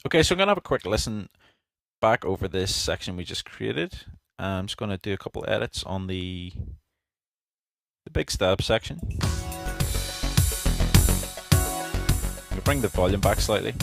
Okay, so I'm gonna have a quick listen back over this section we just created. I'm just gonna do a couple edits on the big stab section. I'll bring the volume back slightly.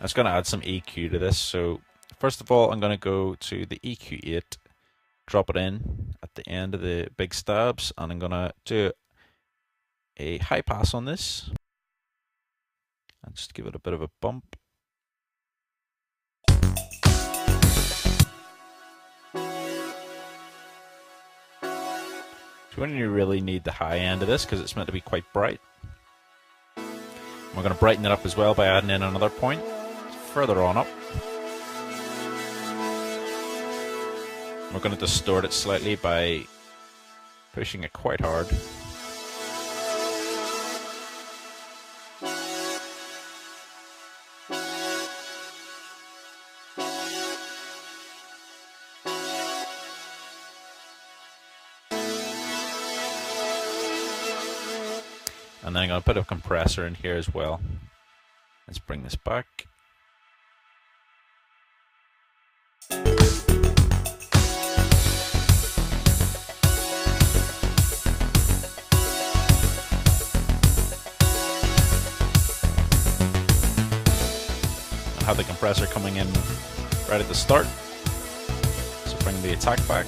I'm just gonna add some EQ to this. So first of all, I'm gonna go to the EQ8, drop it in at the end of the big stabs, and I'm gonna do a high pass on this and just give it a bit of a bump. So we only really need the high end of this because it's meant to be quite bright. We're going to brighten it up as well by adding in another point further on up. We're going to distort it slightly by pushing it quite hard. And then I'm going to put a compressor in here as well. Let's bring this back. I have the compressor coming in right at the start. So bring the attack back.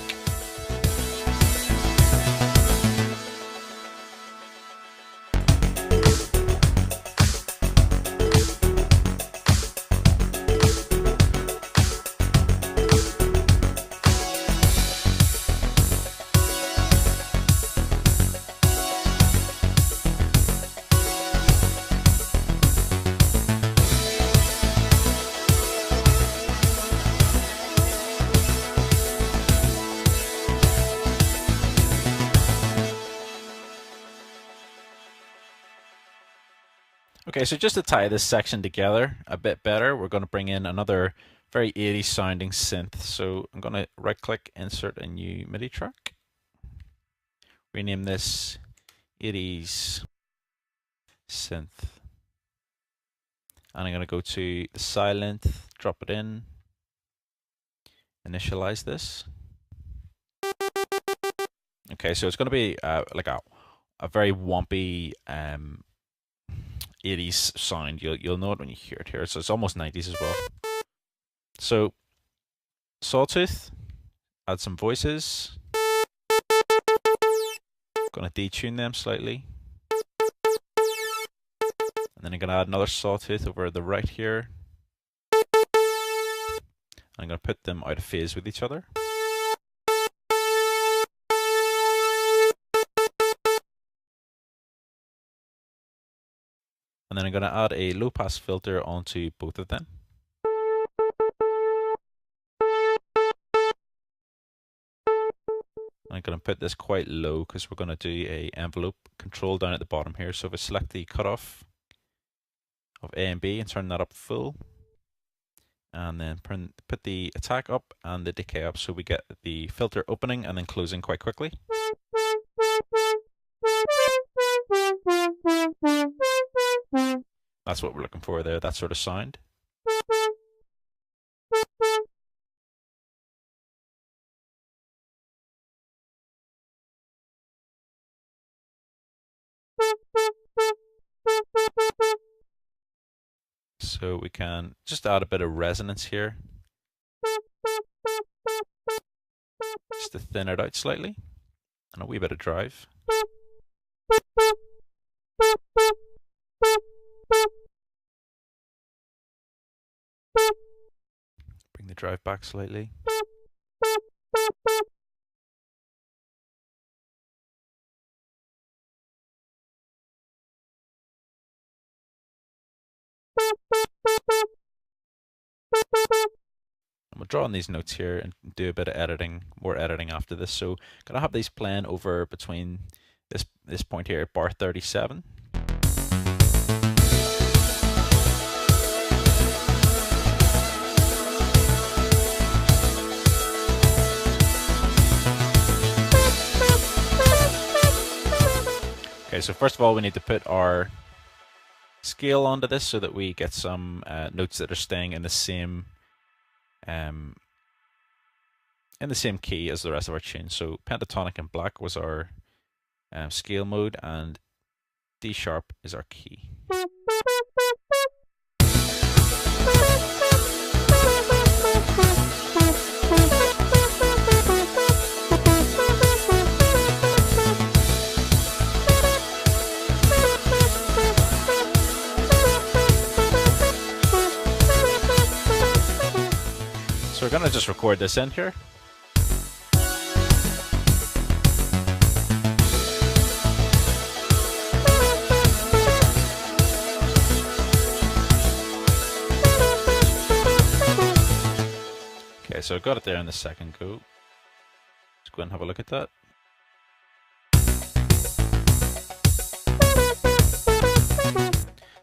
Okay, so just to tie this section together a bit better, we're going to bring in another very 80s sounding synth. So I'm going to right click, insert a new MIDI track. Rename this 80s synth. And I'm going to go to the silent, drop it in, initialize this. Okay, so it's going to be like a very wumpy 80s sound. You'll know it when you hear it here. So it's almost 90s as well. So sawtooth, add some voices. Gonna detune them slightly. And then I'm gonna add another sawtooth over the right here. I'm gonna put them out of phase with each other. And then I'm going to add a low pass filter onto both of them. I'm going to put this quite low because we're going to do a envelope control down at the bottom here. So if I select the cutoff of A and B and turn that up full, and then put the attack up and the decay up so we get the filter opening and then closing quite quickly. That's what we're looking for there, that sort of sound. So we can just add a bit of resonance here, just to thin it out slightly, and a wee bit of drive. Bring the drive back slightly. We'll draw on these notes here and do a bit of editing, more editing after this. So I'm gonna have these playing over between this point here at bar 37. Okay, so first of all, we need to put our scale onto this so that we get some notes that are staying um, in the same key as the rest of our tune. So pentatonic and black was our scale mode, and D sharp is our key. So we're going to just record this in here. Okay, so I've got it there in the second go. Let's go and have a look at that.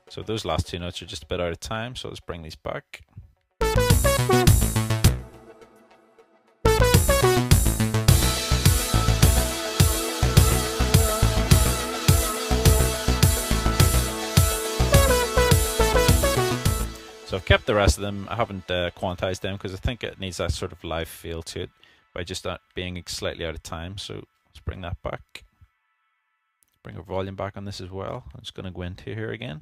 So those last two notes are just a bit out of time, so let's bring these back. So I've kept the rest of them. I haven't quantized them because I think it needs that sort of live feel to it by just being slightly out of time. So let's bring that back. Bring our volume back on this as well. I'm just going to go into here again.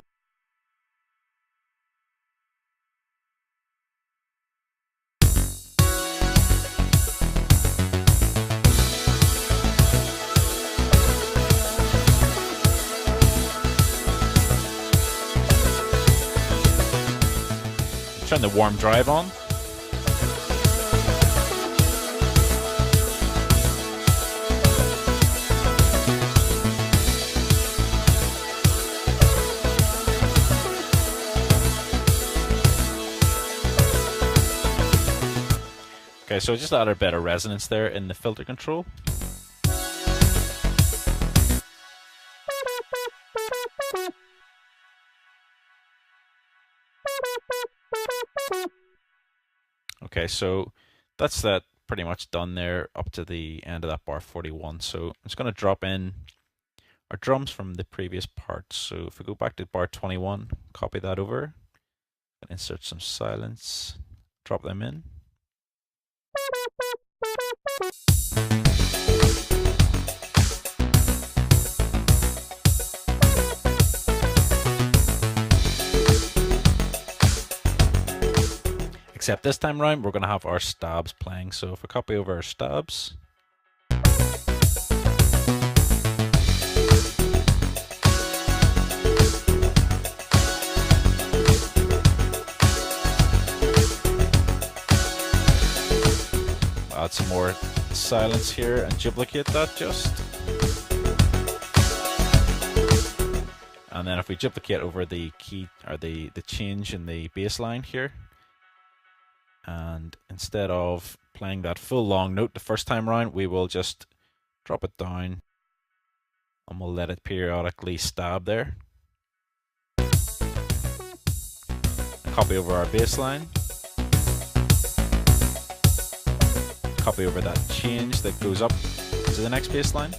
Turn the warm drive on. Okay, so just add a bit of resonance there in the filter control. Okay, so that's that pretty much done there up to the end of that bar 41. So I'm just going to drop in our drums from the previous part. So if we go back to bar 21, copy that over, and insert some silence, drop them in. Except this time around, we're going to have our stabs playing. So if we copy over our stabs, add some more silence here and duplicate that just. And then if we duplicate over the key or the change in the bass line here, and instead of playing that full long note the first time around, we will just drop it down and we'll let it periodically stab there. Copy over our bass line. Copy over that change that goes up to the next bass line.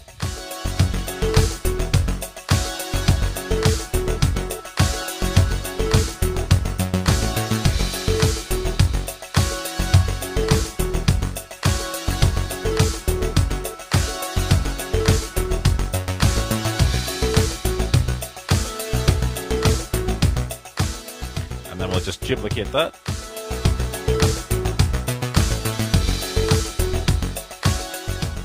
And then we'll just duplicate that.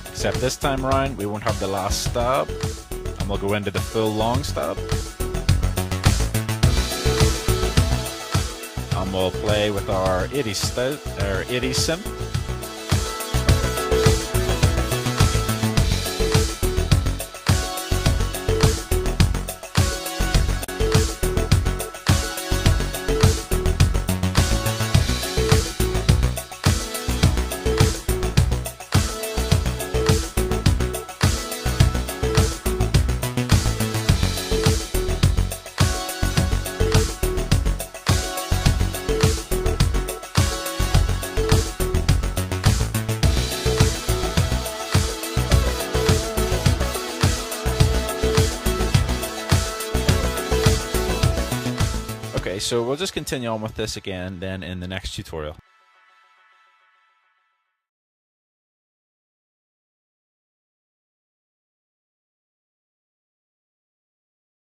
Except this time around, we won't have the last stab, and we'll go into the full long stab. And we'll play with our 80s synth. so we'll just continue on with this again then in the next tutorial.